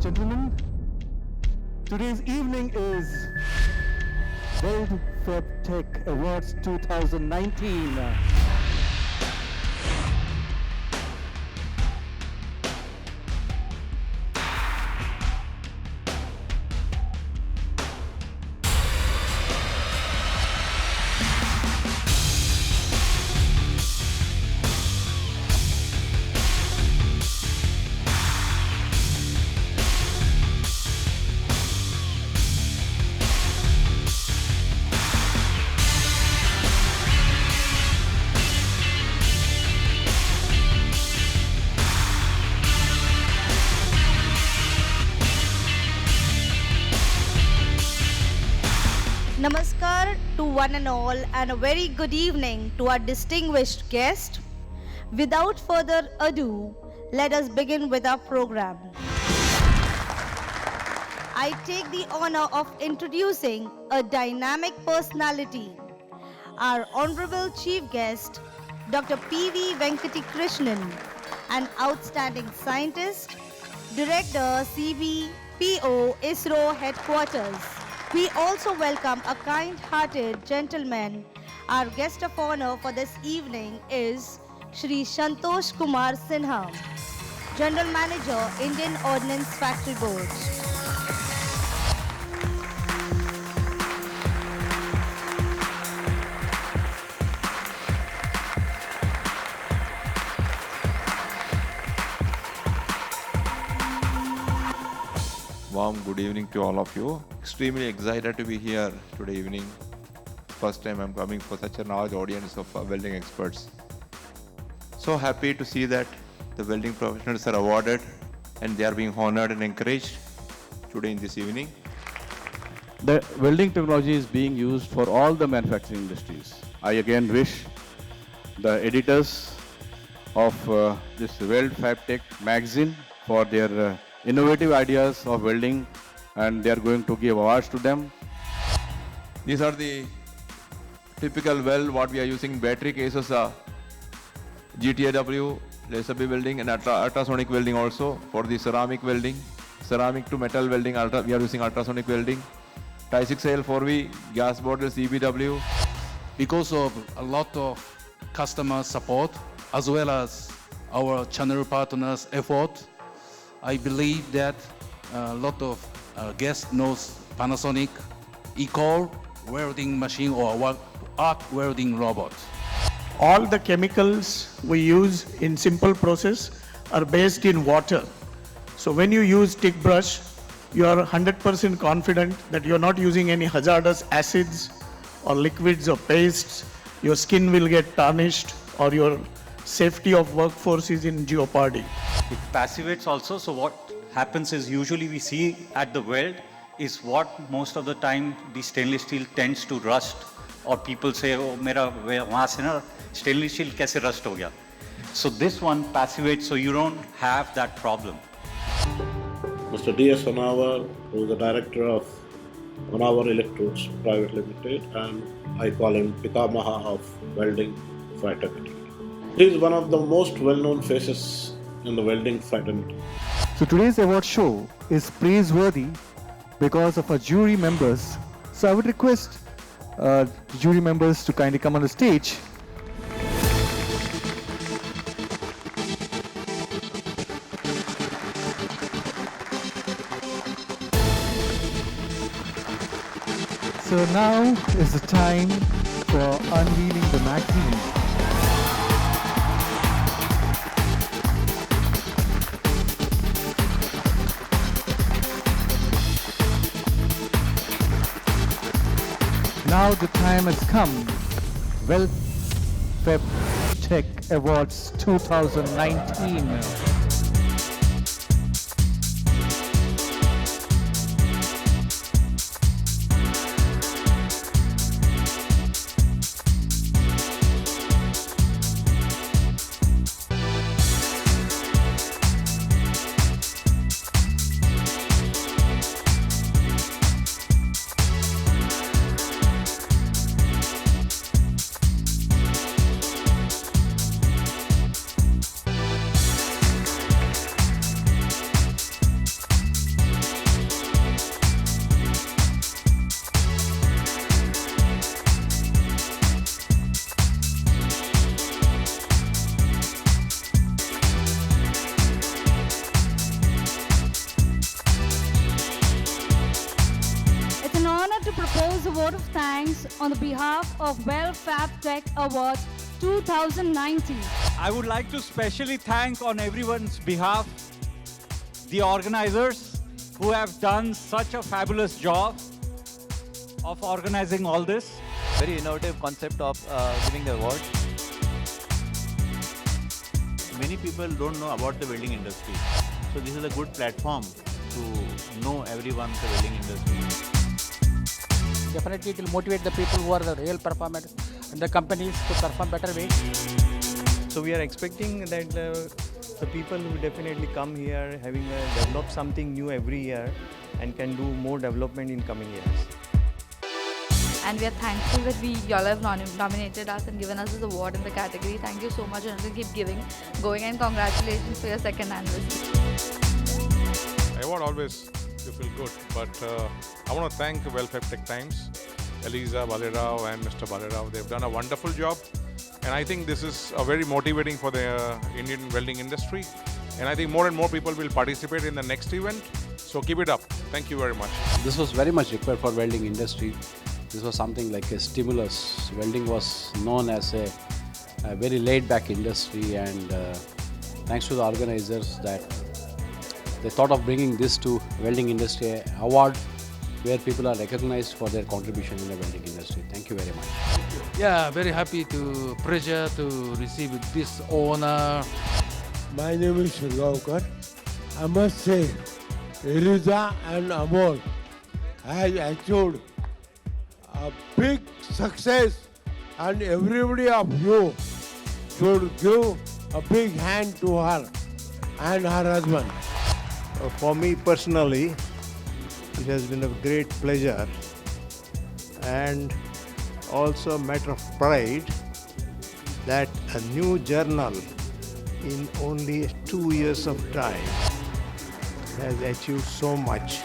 and gentlemen, today's evening is Weldfab Tech Awards 2019. Namaskar to one and all, and a very good evening to our distinguished guest. Without further ado, let us begin with our program. I take the honor of introducing a dynamic personality, our honorable chief guest, Dr. P.V. Venkati Krishnan, an outstanding scientist, Director CBPO ISRO Headquarters. We also welcome a kind-hearted gentleman. Our guest of honor for this evening is Shri Santosh Kumar Sinha, General Manager, Indian Ordnance Factory Board. Warm good evening to all of you. Extremely excited to be here today evening. First time I'm coming for such a large audience of welding experts. So happy to see that the welding professionals are awarded and they are being honored and encouraged today in this evening. The welding technology is being used for all the manufacturing industries. I again wish the editors of this Weldfab Tech magazine for their innovative ideas of welding, and they are going to give awards to them. These are the typical weld what we are using battery cases, GTAW, laser beam welding and ultrasonic welding also. For the ceramic welding, ceramic to metal welding, we are using ultrasonic welding. T6L 4V, gas bottles, EBW. Because of a lot of customer support as well as our channel partners' effort, I believe that a lot of guests knows Panasonic E-Core welding machine or arc welding robot. All the chemicals we use in simple process are based in water. So when you use stick brush, you are 100% confident that you are not using any hazardous acids or liquids or pastes. Your skin will get tarnished or your safety of workforce is in jeopardy. It passivates also, so what happens is usually we see at the weld is what most of the time the stainless steel tends to rust, or people say, oh, mera wahan se na stainless steel kaise rust ho gaya. So this one passivates, so you don't have that problem. Mr. D.S. Onawar, who is the director of Onawar Electrodes Private Limited, and I call him Pitamaha of welding fraternity. He is one of the most well-known faces in the welding fraternity. So today's award show is praiseworthy because of our jury members. So I would request jury members to kindly come on the stage. So now is the time for unveiling the magazine. Now the time has come. Weldfab Tech Awards 2019. to propose a vote of thanks on the behalf of Weldfab Tech Award 2019. I would like to specially thank on everyone's behalf the organizers who have done such a fabulous job of organizing all this. Very innovative concept of giving the award. Many people don't know about the welding industry. So this is a good platform to know everyone in the welding industry. Definitely it will motivate the people who are the real performers and the companies to perform better way. So we are expecting that the people will definitely come here having develop something new every year and can do more development in coming years. And we are thankful that y'all have nominated us and given us this award in the category. Thank you so much, and we'll keep going, and congratulations for your second anniversary. Award always you feel good, but I want to thank Weldfab Tech Times, Eliza Balerao and Mr. Balerao. They've done a wonderful job, and I think this is very motivating for the Indian welding industry. And I think more and more people will participate in the next event. So keep it up. Thank you very much. This was very much required for welding industry. This was something like a stimulus. Welding was known as a very laid-back industry, and thanks to the organizers that they thought of bringing this to welding industry award, where people are recognized for their contribution in the welding industry. Thank you very much. Yeah, very happy pleasure to receive this honor. My name is Shirgaonkar. I must say, Eliza and Amol has achieved a big success, and everybody of you should give a big hand to her and her husband. For me personally, it has been a great pleasure and also a matter of pride that a new journal in only 2 years of time has achieved so much.